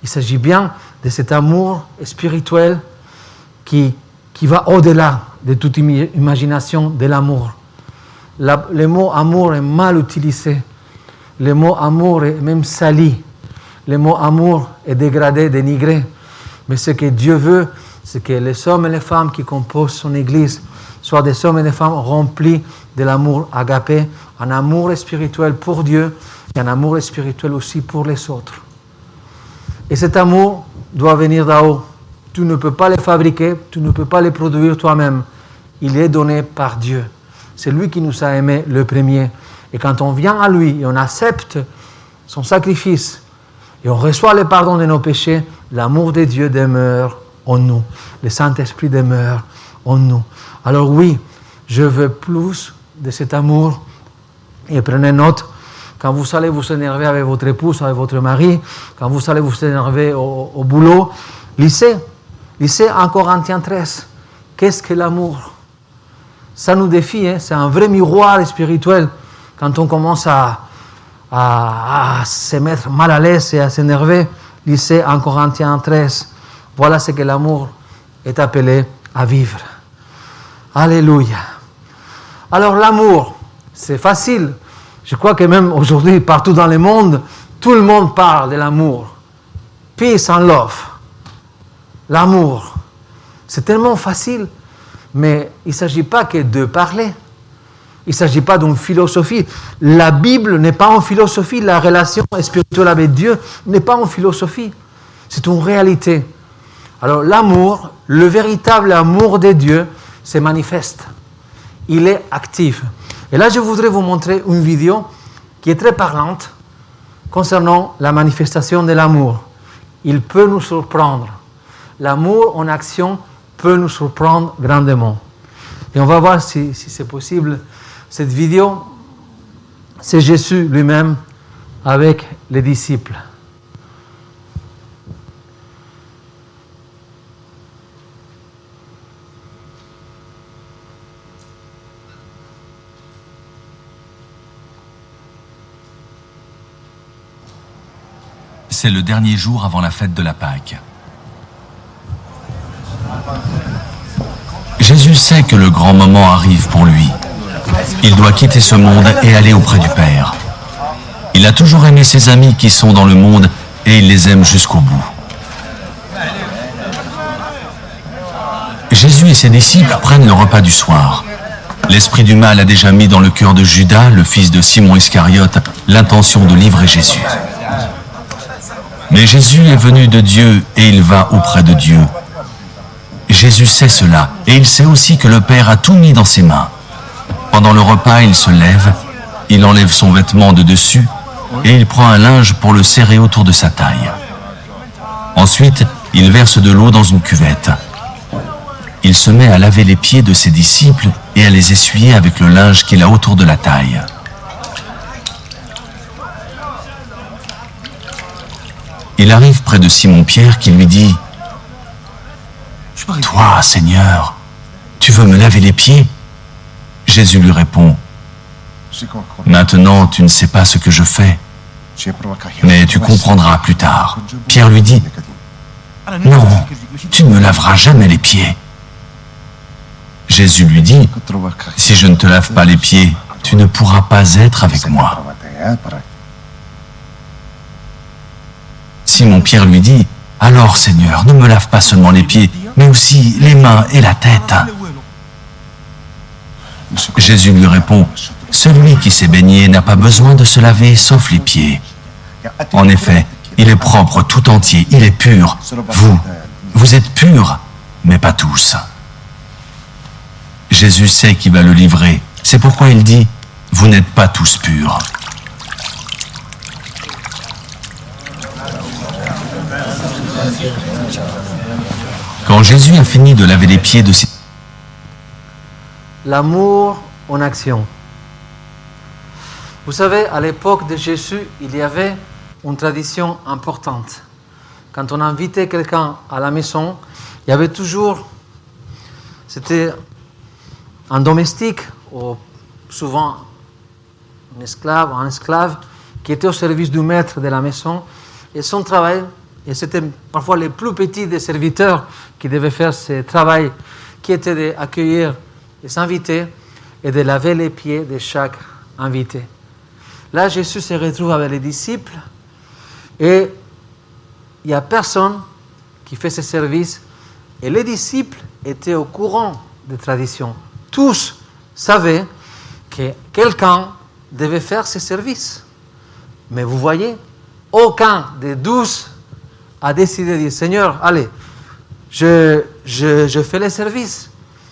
Il s'agit bien de cet amour spirituel qui va au-delà de toute imagination de l'amour. Le mot amour est mal utilisé. Le mot amour est même sali. Le mot amour est dégradé, dénigré. Mais ce que Dieu veut, c'est que les hommes et les femmes qui composent son Église soient des hommes et des femmes remplis de l'amour agapé, un amour spirituel pour Dieu et un amour spirituel aussi pour les autres. Et cet amour doit venir d'en haut. Tu ne peux pas le fabriquer, tu ne peux pas le produire toi-même. Il est donné par Dieu. C'est lui qui nous a aimés le premier. Et quand on vient à lui et on accepte son sacrifice et on reçoit le pardon de nos péchés, l'amour de Dieu demeure en nous. Le Saint-Esprit demeure en nous. Alors oui, je veux plus de cet amour. Et prenez note, quand vous allez vous énerver avec votre épouse, avec votre mari, quand vous allez vous énerver au boulot, lisez 1 Corinthiens 13. Qu'est-ce que l'amour? Ça nous défie, hein? C'est un vrai miroir spirituel. Quand on commence à se mettre mal à l'aise et à s'énerver, lisez 1 Corinthiens 13. Voilà ce que l'amour est appelé à vivre. Alléluia. Alors l'amour, c'est facile. Je crois que même aujourd'hui, partout dans le monde, tout le monde parle de l'amour. Peace and love. L'amour. C'est tellement facile, mais il ne s'agit pas que de parler. Il ne s'agit pas d'une philosophie. La Bible n'est pas une philosophie. La relation spirituelle avec Dieu n'est pas une philosophie. C'est une réalité. Alors l'amour, le véritable amour de Dieu, se manifeste. Il est actif. Et là, je voudrais vous montrer une vidéo qui est très parlante concernant la manifestation de l'amour. Il peut nous surprendre. L'amour en action peut nous surprendre grandement. Et on va voir si c'est possible. Cette vidéo, c'est Jésus lui-même avec les disciples. C'est le dernier jour avant la fête de la Pâque. Jésus sait que le grand moment arrive pour lui. Il doit quitter ce monde et aller auprès du Père. Il a toujours aimé ses amis qui sont dans le monde et il les aime jusqu'au bout. Jésus et ses disciples prennent le repas du soir. L'esprit du mal a déjà mis dans le cœur de Judas, le fils de Simon Iscariote, l'intention de livrer Jésus. Mais Jésus est venu de Dieu et il va auprès de Dieu. Jésus sait cela et il sait aussi que le Père a tout mis dans ses mains. Pendant le repas, il se lève, il enlève son vêtement de dessus et il prend un linge pour le serrer autour de sa taille. Ensuite, il verse de l'eau dans une cuvette. Il se met à laver les pieds de ses disciples et à les essuyer avec le linge qu'il a autour de la taille. Il arrive près de Simon-Pierre qui lui dit « Toi, Seigneur, tu veux me laver les pieds ?» Jésus lui répond « Maintenant, tu ne sais pas ce que je fais, mais tu comprendras plus tard. » Pierre lui dit « Non, tu ne me laveras jamais les pieds. » Jésus lui dit « Si je ne te lave pas les pieds, tu ne pourras pas être avec moi. » Simon-Pierre lui dit « Alors, Seigneur, ne me lave pas seulement les pieds, mais aussi les mains et la tête. » Jésus lui répond « Celui qui s'est baigné n'a pas besoin de se laver sauf les pieds. En effet, il est propre tout entier, il est pur. Vous êtes purs, mais pas tous. » Jésus sait qu'il va le livrer. C'est pourquoi il dit « Vous n'êtes pas tous purs. » Quand Jésus a fini de laver les pieds de ses... L'amour en action. Vous savez, à l'époque de Jésus, il y avait une tradition importante. Quand on invitait quelqu'un à la maison, il y avait toujours, c'était un domestique, ou souvent un esclave, qui était au service du maître de la maison, et son travail, et c'était parfois les plus petits des serviteurs qui devaient faire ce travail, qui était d'accueillir les invités et de laver les pieds de chaque invité. Là, Jésus se retrouve avec les disciples et il n'y a personne qui fait ce service. Et les disciples étaient au courant des traditions. Tous savaient que quelqu'un devait faire ce service. Mais vous voyez, aucun des 12 a décidé de dire « Seigneur, allez, je fais le service.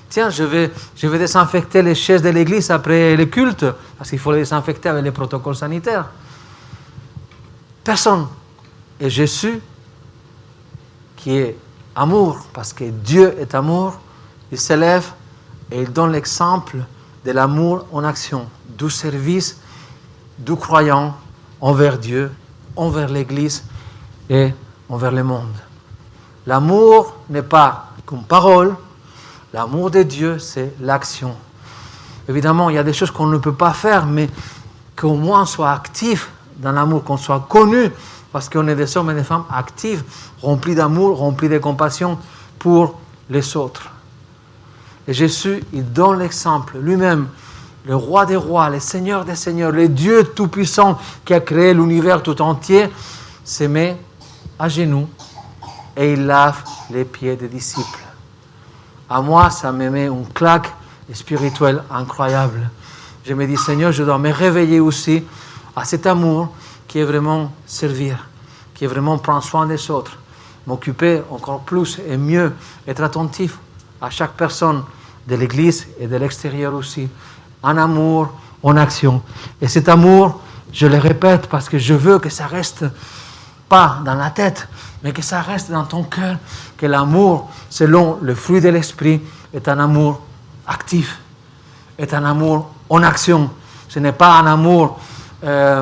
Tiens, je vais désinfecter les chaises de l'église après le culte, parce qu'il faut les désinfecter avec les protocoles sanitaires. » Personne. Et Jésus, qui est amour, parce que Dieu est amour, il s'élève et il donne l'exemple de l'amour en action, du service du croyant envers Dieu, envers l'Église et envers le monde. L'amour n'est pas qu'une parole, l'amour de Dieu, c'est l'action. Évidemment, il y a des choses qu'on ne peut pas faire, mais qu'au moins on soit actif dans l'amour, qu'on soit connu, parce qu'on est des hommes et des femmes actifs, remplis d'amour, remplis de compassion pour les autres. Et Jésus, il donne l'exemple lui-même, le roi des rois, le Seigneur des seigneurs, le Dieu tout-puissant qui a créé l'univers tout entier, se met à genoux et il lave les pieds des disciples. À moi, ça me met une claque spirituelle incroyable. Je me dis, Seigneur, je dois me réveiller aussi à cet amour qui est vraiment servir, qui est vraiment prendre soin des autres, m'occuper encore plus et mieux, être attentif à chaque personne de l'Église et de l'extérieur aussi, en amour, en action. Et cet amour, je le répète parce que je veux que ça reste pas dans la tête, mais que ça reste dans ton cœur, que l'amour, selon le fruit de l'esprit, est un amour actif, est un amour en action. Ce n'est pas un amour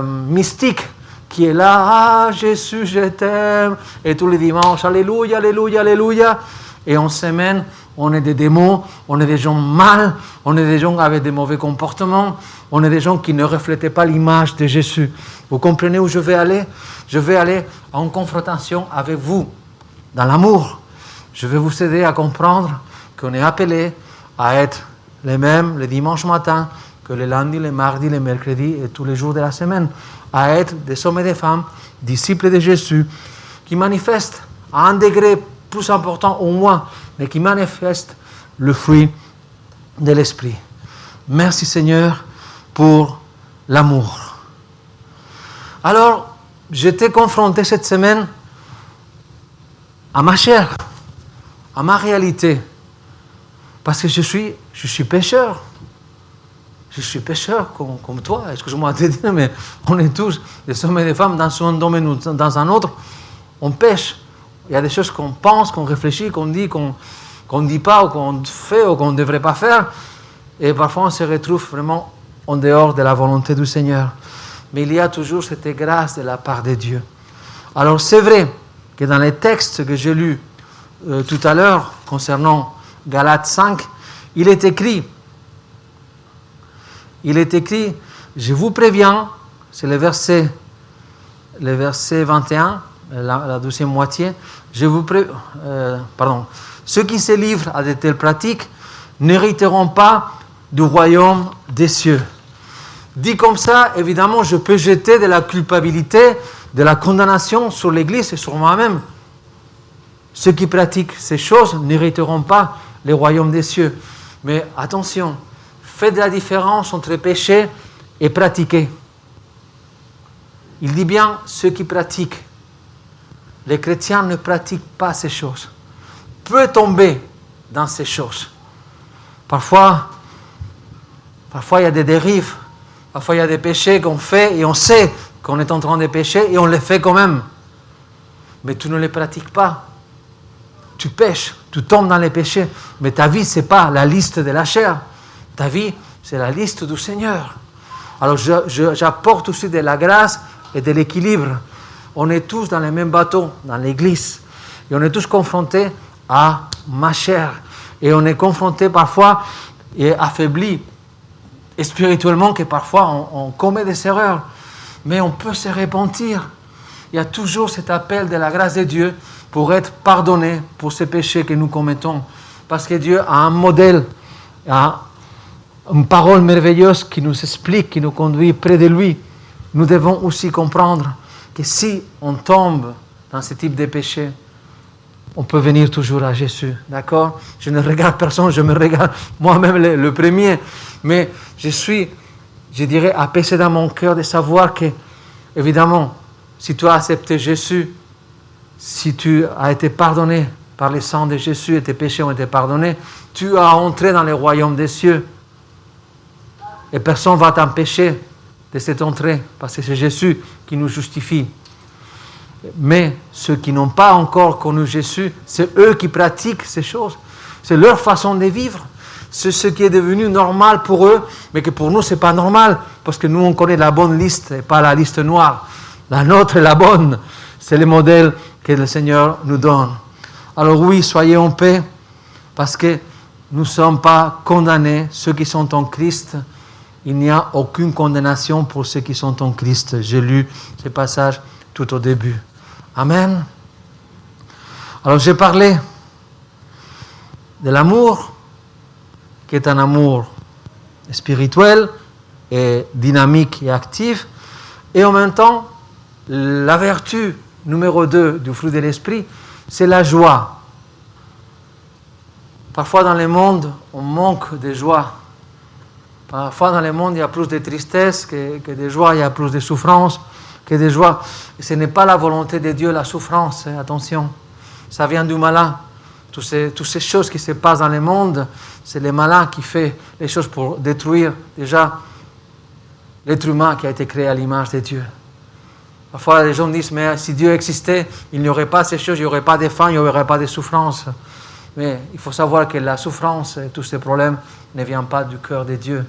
mystique qui est là, ah Jésus, je t'aime, et tous les dimanches, alléluia, alléluia, alléluia, et en semaine, on est des démons, on est des gens mal, on est des gens avec des mauvais comportements, on est des gens qui ne reflétaient pas l'image de Jésus. Vous comprenez où je vais aller? Je vais aller en confrontation avec vous, dans l'amour. Je vais vous aider à comprendre qu'on est appelé à être les mêmes le dimanche matin que les lundis, les mardis, les mercredis et tous les jours de la semaine, à être des hommes et des femmes, disciples de Jésus, qui manifestent à un degré plus important au moins, mais qui manifestent le fruit de l'Esprit. Merci Seigneur pour l'amour. Alors, j'étais confronté cette semaine à ma chair, à ma réalité, parce que je suis pécheur. Je suis pécheur comme toi, excuse-moi de te dire, mais on est tous des hommes et des femmes dans un domaine ou dans un autre, on pêche. Il y a des choses qu'on pense, qu'on réfléchit, qu'on dit, qu'on ne dit pas, ou qu'on fait, ou qu'on ne devrait pas faire, et parfois on se retrouve vraiment en dehors de la volonté du Seigneur. Mais il y a toujours cette grâce de la part de Dieu. Alors c'est vrai que dans les textes que j'ai lus tout à l'heure concernant Galates 5, il est écrit, je vous préviens, c'est le verset 21, la deuxième moitié, ceux qui se livrent à de telles pratiques n'hériteront pas du royaume des cieux. Dit comme ça, évidemment, je peux jeter de la culpabilité, de la condamnation sur l'Église et sur moi-même. Ceux qui pratiquent ces choses n'hériteront pas le royaume des cieux. Mais attention, faites la différence entre péché et pratiquer. Il dit bien ceux qui pratiquent. Les chrétiens ne pratiquent pas ces choses. Peut tomber dans ces choses. Parfois, il y a des dérives. Parfois, il y a des péchés qu'on fait et on sait qu'on est en train de pécher et on les fait quand même. Mais tu ne les pratiques pas. Tu pêches, tu tombes dans les péchés. Mais ta vie, ce n'est pas la liste de la chair. Ta vie, c'est la liste du Seigneur. Alors, j'apporte aussi de la grâce et de l'équilibre. On est tous dans le même bateau, dans l'Église. Et on est tous confrontés à ma chair. Et on est confrontés parfois et affaiblis spirituellement, que parfois on commet des erreurs. Mais on peut se repentir. Il y a toujours cet appel de la grâce de Dieu pour être pardonné pour ces péchés que nous commettons. Parce que Dieu a un modèle, a une parole merveilleuse qui nous explique, qui nous conduit près de lui. Nous devons aussi comprendre que si on tombe dans ce type de péché, on peut venir toujours à Jésus, d'accord? Je ne regarde personne, je me regarde moi-même le premier, mais je dirais, apaisé dans mon cœur de savoir que, évidemment, si tu as accepté Jésus, si tu as été pardonné par le sang de Jésus et tes péchés ont été pardonnés, tu as entré dans le royaume des cieux. Et personne ne va t'empêcher de cette entrée, parce que c'est Jésus qui nous justifie. Mais ceux qui n'ont pas encore connu Jésus, c'est eux qui pratiquent ces choses. C'est leur façon de vivre. C'est ce qui est devenu normal pour eux, mais que pour nous, ce n'est pas normal, parce que nous, on connaît la bonne liste et pas la liste noire. La nôtre est la bonne. C'est le modèle que le Seigneur nous donne. Alors oui, soyez en paix, parce que nous ne sommes pas condamnés, ceux qui sont en Christ. Il n'y a aucune condamnation pour ceux qui sont en Christ. J'ai lu ce passage tout au début. Amen. Alors j'ai parlé de l'amour, qui est un amour spirituel et dynamique et actif, et en même temps, la vertu numéro 2 du fruit de l'esprit, c'est la joie. Parfois dans le monde, on manque de joie. Parfois dans le monde, il y a plus de tristesse que de joie, il y a plus de souffrance que de joie. Et ce n'est pas la volonté de Dieu, la souffrance, attention. Ça vient du malin. Toutes ces choses qui se passent dans le monde, c'est le malin qui fait les choses pour détruire déjà l'être humain qui a été créé à l'image de Dieu. Parfois les gens disent, mais si Dieu existait, il n'y aurait pas ces choses, il n'y aurait pas de faim, il n'y aurait pas de souffrance. Mais il faut savoir que la souffrance et tous ces problèmes ne viennent pas du cœur de Dieu.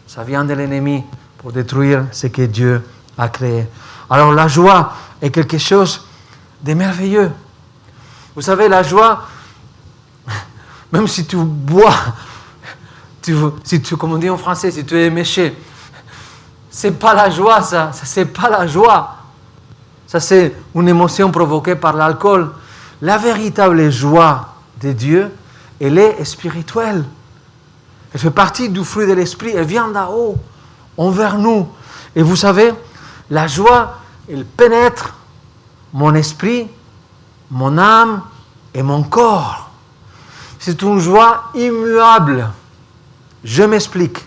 Ça vient de l'ennemi pour détruire ce que Dieu a créé. Alors la joie est quelque chose de merveilleux. Vous savez, la joie, même si tu bois, comme on dit en français, si tu es méché, c'est pas la joie, ça c'est pas la joie. Ça c'est une émotion provoquée par l'alcool. La véritable joie de Dieu, elle est spirituelle. Elle fait partie du fruit de l'esprit. Elle vient d'en haut, envers nous. Et vous savez, la joie, elle pénètre mon esprit, mon âme et mon corps. C'est une joie immuable. Je m'explique.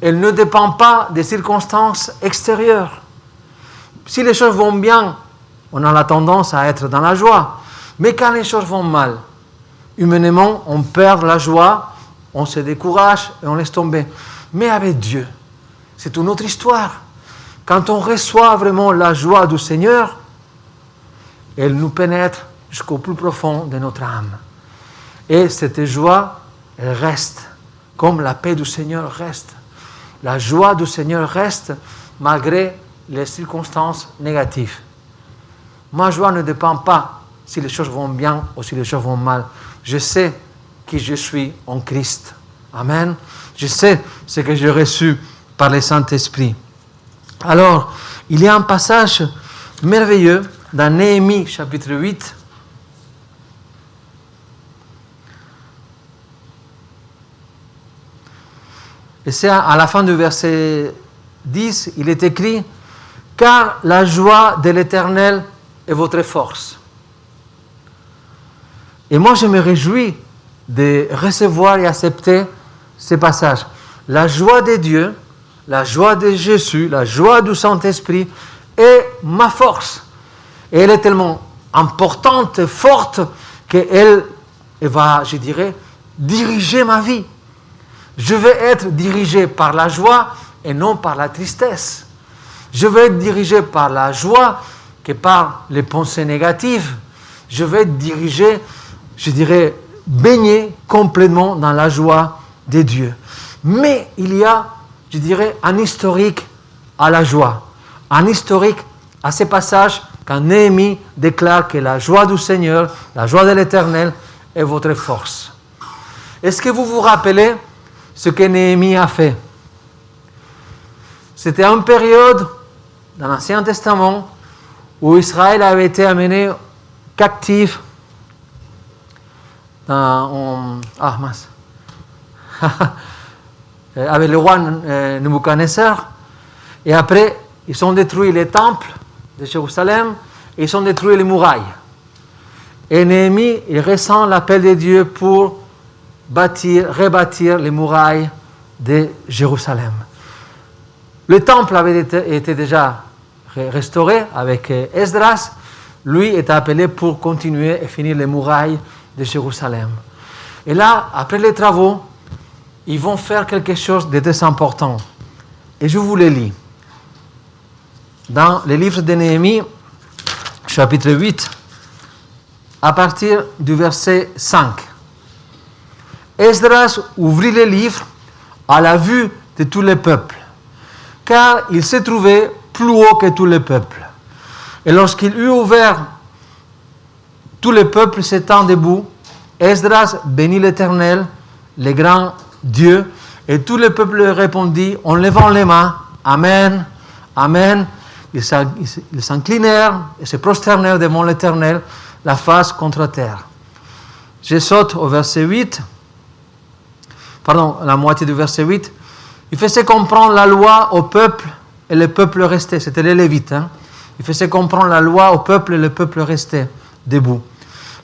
Elle ne dépend pas des circonstances extérieures. Si les choses vont bien, on a la tendance à être dans la joie. Mais quand les choses vont mal, humainement, on perd la joie, on se décourage et on laisse tomber. Mais avec Dieu, c'est une autre histoire. Quand on reçoit vraiment la joie du Seigneur, elle nous pénètre jusqu'au plus profond de notre âme. Et cette joie, elle reste, comme la paix du Seigneur reste. La joie du Seigneur reste malgré les circonstances négatives. Ma joie ne dépend pas si les choses vont bien ou si les choses vont mal. Je sais qui je suis en Christ. Amen. Je sais ce que j'ai reçu par le Saint-Esprit. Alors, il y a un passage merveilleux dans Néhémie chapitre 8. Et c'est à la fin du verset 10, il est écrit « Car la joie de l'Éternel est votre force. » Et moi, je me réjouis de recevoir et accepter ces passages. La joie de Dieu, la joie de Jésus, la joie du Saint-Esprit est ma force. Et elle est tellement importante et forte qu'elle va, je dirais, diriger ma vie. Je veux être dirigé par la joie et non par la tristesse. Je veux être dirigé par la joie que par les pensées négatives. Je veux être dirigé, je dirais, baigné complètement dans la joie de Dieu. Mais il y a, je dirais, un historique à la joie. Un historique à ces passages quand Néhémie déclare que la joie du Seigneur, la joie de l'Éternel est votre force. Est-ce que vous vous rappelez ce que Néhémie a fait? C'était une période dans l'Ancien Testament où Israël avait été amené captif avec le roi Nebuchadnezzar. Et après, ils ont détruit les temples de Jérusalem et ils ont détruit les murailles. Et Néhémie, il ressent l'appel de Dieu pour rebâtir les murailles de Jérusalem. Le temple avait été déjà restauré avec Esdras. Lui est appelé pour continuer et finir les murailles de Jérusalem. Et là, après les travaux, ils vont faire quelque chose de très important. Et je vous le lis. Dans le livre de Néhémie, chapitre 8, à partir du verset 5. Esdras ouvrit le livre à la vue de tous les peuples, car il se trouvait plus haut que tous les peuples. Et lorsqu'il eut ouvert, tous les peuples s'étant debout, Esdras bénit l'Éternel, le grand Dieu, et tout le peuple répondit en levant les mains, Amen, Amen. Ils s'inclinèrent et se prosternèrent devant l'Éternel, la face contre terre. Je saute au verset 8. La moitié du verset 8, il faisait comprendre la loi au peuple et le peuple restait. C'était les Lévites. Il faisait comprendre la loi au peuple et le peuple restait debout.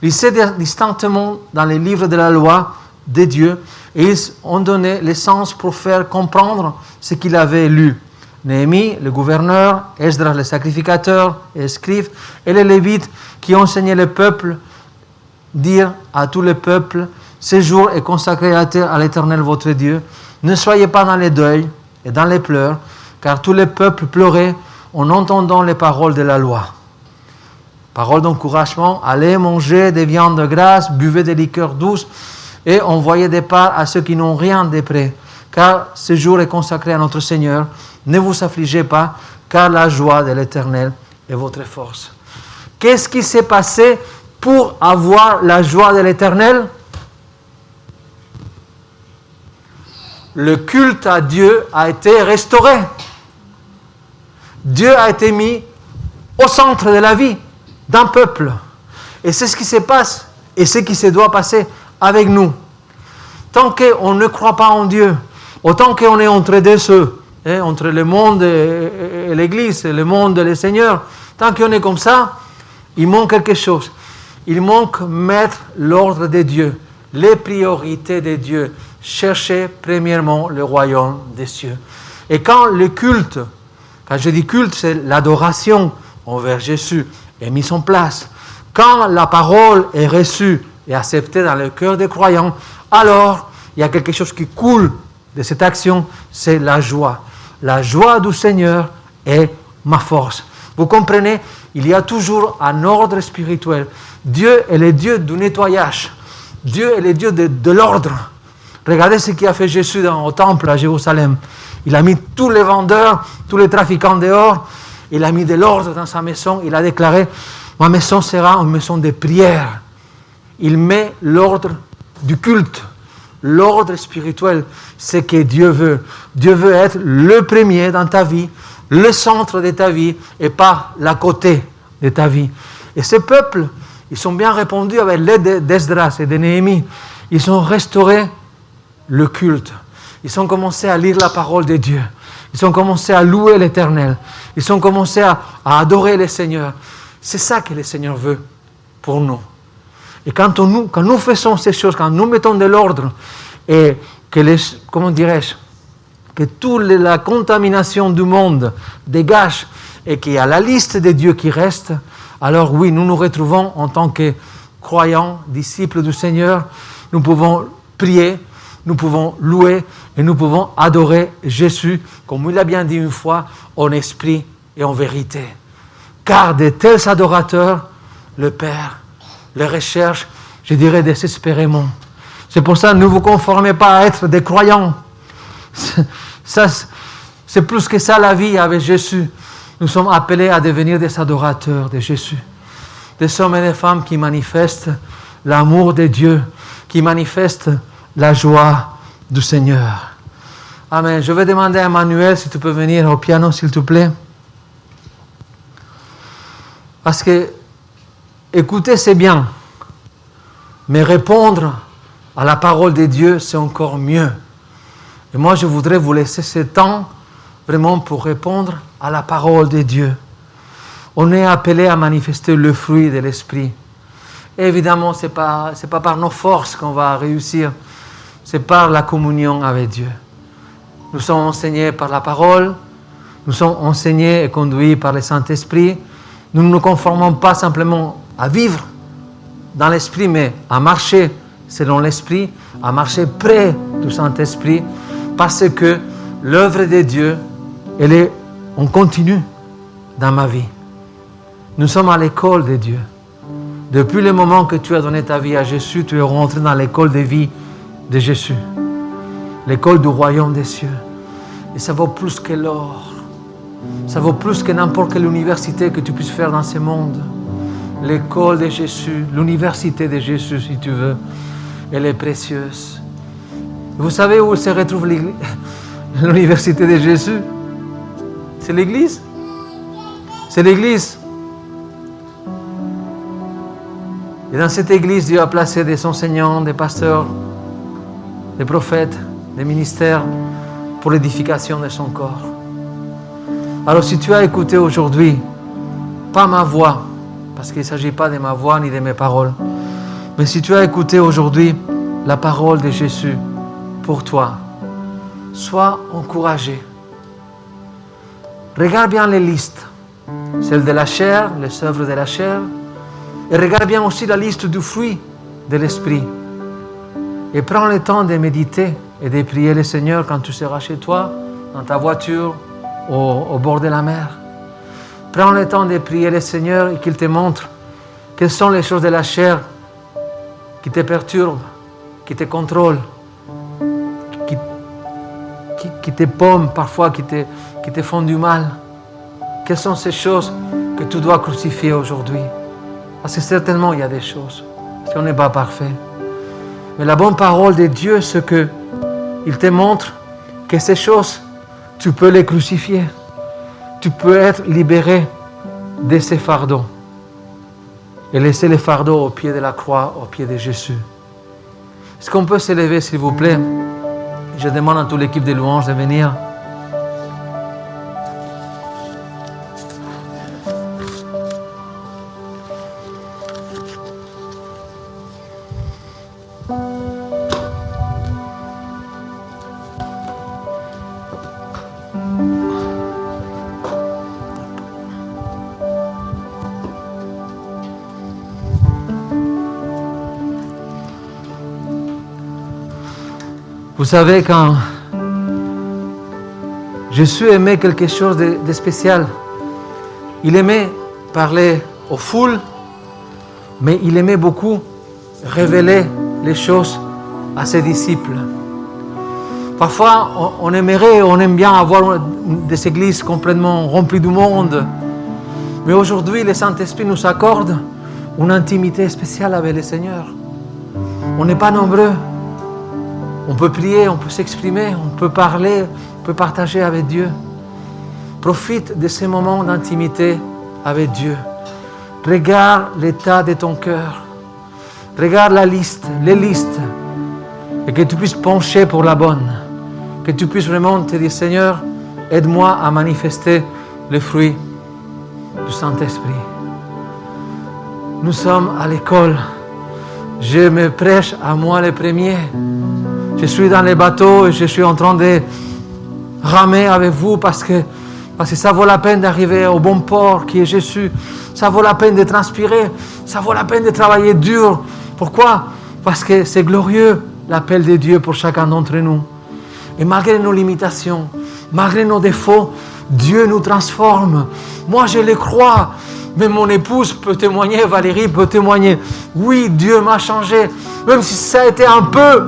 Il lisait distinctement dans les livres de la loi de Dieu et ils ont donné l'essence pour faire comprendre ce qu'il avait lu. Néhémie, le gouverneur, Esdras, le sacrificateur et scribe, et les Lévites qui enseignaient le peuple, dire à tout le peuple: ce jour est consacré à l'Éternel votre Dieu. Ne soyez pas dans les deuils et dans les pleurs, car tout le peuple pleurait en entendant les paroles de la loi. Paroles d'encouragement: allez manger des viandes de grâce, buvez des liqueurs douces et envoyez des parts à ceux qui n'ont rien de près, car ce jour est consacré à notre Seigneur. Ne vous affligez pas, car la joie de l'Éternel est votre force. Qu'est-ce qui s'est passé pour avoir la joie de l'Éternel? Le culte à Dieu a été restauré. Dieu a été mis au centre de la vie d'un peuple. Et c'est ce qui se passe et ce qui se doit passer avec nous. tant qu'on ne croit pas en Dieu, autant qu'on est entre deux ceux, entre le monde et l'Église, le monde et le Seigneur, tant qu'on est comme ça, il manque quelque chose. Il manque mettre l'ordre de Dieu, les priorités de Dieu. Chercher premièrement le royaume des cieux. Et quand le culte, quand je dis culte, c'est l'adoration envers Jésus, est mise en place. Quand la parole est reçue et acceptée dans le cœur des croyants, alors il y a quelque chose qui coule de cette action, c'est la joie. La joie du Seigneur est ma force. Vous comprenez, il y a toujours un ordre spirituel. Dieu est le Dieu du nettoyage. Dieu est le Dieu de l'ordre. Regardez ce qu'a fait Jésus au temple à Jérusalem. Il a mis tous les vendeurs, tous les trafiquants dehors. Il a mis de l'ordre dans sa maison. Il a déclaré, ma maison sera une maison de prière. Il met l'ordre du culte, l'ordre spirituel, ce que Dieu veut. Dieu veut être le premier dans ta vie, le centre de ta vie et pas l'à côté de ta vie. Et ce peuple, ils sont bien répondus avec l'aide d'Esdras et de Néhémie. Ils ont restauré le culte. Ils ont commencé à lire la parole de Dieu. Ils ont commencé à louer l'Éternel. Ils ont commencé à adorer le Seigneur. C'est ça que le Seigneur veut pour nous. Et quand nous faisons ces choses, quand nous mettons de l'ordre et que que toute la contamination du monde dégage et qu'il y a la liste de Dieu qui reste, alors oui, nous nous retrouvons en tant que croyants, disciples du Seigneur. Nous pouvons prier, nous pouvons louer et nous pouvons adorer Jésus, comme il a bien dit une fois, en esprit et en vérité. Car de tels adorateurs, le Père les recherche, je dirais, désespérément. C'est pour ça que ne vous conformez pas à être des croyants. C'est plus que ça la vie avec Jésus. Nous sommes appelés à devenir des adorateurs de Jésus. Des hommes et des femmes qui manifestent l'amour de Dieu, qui manifestent la joie du Seigneur. Amen. Je vais demander à Emmanuel si tu peux venir au piano, s'il te plaît. Parce que écouter, c'est bien. Mais répondre à la parole de Dieu, c'est encore mieux. Et moi, je voudrais vous laisser ce temps vraiment pour répondre à la parole de Dieu. On est appelé à manifester le fruit de l'Esprit. Et évidemment, ce n'est pas par nos forces qu'on va réussir. C'est par la communion avec Dieu. Nous sommes enseignés par la parole. Nous sommes enseignés et conduits par le Saint-Esprit. Nous ne nous conformons pas simplement à vivre dans l'Esprit, mais à marcher selon l'Esprit, à marcher près du Saint-Esprit, parce que l'œuvre de Dieu, elle est en continu dans ma vie. Nous sommes à l'école de Dieu. Depuis le moment que tu as donné ta vie à Jésus, tu es rentré dans l'école de vie de Jésus, l'école du royaume des cieux. Et ça vaut plus que l'or. Ça vaut plus que n'importe quelle université que tu puisses faire dans ce monde. L'école de Jésus, l'université de Jésus, si tu veux, elle est précieuse. Vous savez où se retrouve l'université de Jésus? C'est l'Église. C'est l'Église. Et dans cette Église, Dieu a placé des enseignants, des pasteurs, des prophètes, des ministères pour l'édification de son corps. Alors si tu as écouté aujourd'hui, pas ma voix, parce qu'il ne s'agit pas de ma voix ni de mes paroles, mais si tu as écouté aujourd'hui la parole de Jésus pour toi, sois encouragé. Regarde bien les listes, celles de la chair, les œuvres de la chair, et regarde bien aussi la liste du fruit de l'Esprit. Et prends le temps de méditer et de prier le Seigneur quand tu seras chez toi, dans ta voiture, au bord de la mer. Prends le temps de prier le Seigneur et qu'il te montre quelles sont les choses de la chair qui te perturbent, qui te contrôlent, qui te paument parfois, qui te font du mal. Quelles sont ces choses que tu dois crucifier aujourd'hui? Parce que certainement il y a des choses, parce qu'on n'est pas parfait. Mais la bonne parole de Dieu, c'est qu'il te montre que ces choses, tu peux les crucifier. Tu peux être libéré de ces fardeaux et laisser les fardeaux au pied de la croix, au pied de Jésus. Est-ce qu'on peut s'élever, s'il vous plaît? Je demande à toute l'équipe de louanges de venir. Vous savez, quand Jésus aimait quelque chose de spécial, il aimait parler aux foules, mais il aimait beaucoup révéler les choses à ses disciples. Parfois, on aime bien avoir des églises complètement remplies du monde, mais aujourd'hui, le Saint-Esprit nous accorde une intimité spéciale avec le Seigneur. On n'est pas nombreux. On peut prier, on peut s'exprimer, on peut parler, on peut partager avec Dieu. Profite de ces moments d'intimité avec Dieu. Regarde l'état de ton cœur. Regarde les listes. Et que tu puisses pencher pour la bonne. Que tu puisses vraiment te dire, Seigneur, aide-moi à manifester les fruits du Saint-Esprit. Nous sommes à l'école. Je me prêche à moi le premier. Je suis dans les bateaux et je suis en train de ramer avec vous parce que ça vaut la peine d'arriver au bon port qui est Jésus. Ça vaut la peine de transpirer. Ça vaut la peine de travailler dur. Pourquoi? Parce que c'est glorieux l'appel de Dieu pour chacun d'entre nous. Et malgré nos limitations, malgré nos défauts, Dieu nous transforme. Moi, je le crois. Mais mon épouse peut témoigner, Valérie peut témoigner. Oui, Dieu m'a changé. Même si ça a été un peu...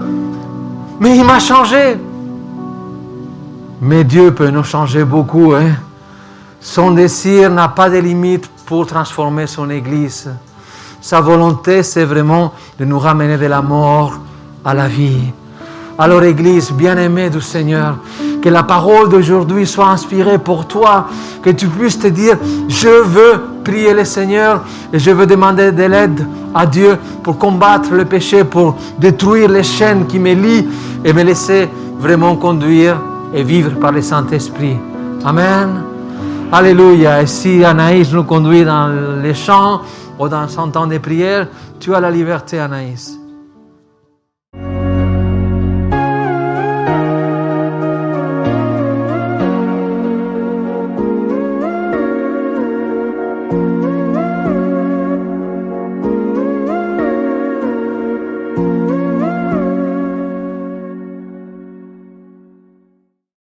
Mais il m'a changé. Mais Dieu peut nous changer beaucoup. Son désir n'a pas de limite pour transformer son Église. Sa volonté, c'est vraiment de nous ramener de la mort à la vie. Alors, Église, bien-aimée du Seigneur, que la parole d'aujourd'hui soit inspirée pour toi, que tu puisses te dire, je veux prier le Seigneur et je veux demander de l'aide à Dieu pour combattre le péché, pour détruire les chaînes qui me lient et me laisser vraiment conduire et vivre par le Saint-Esprit. Amen. Alléluia. Et si Anaïs nous conduit dans les chants ou dans son temps de prière, tu as la liberté, Anaïs.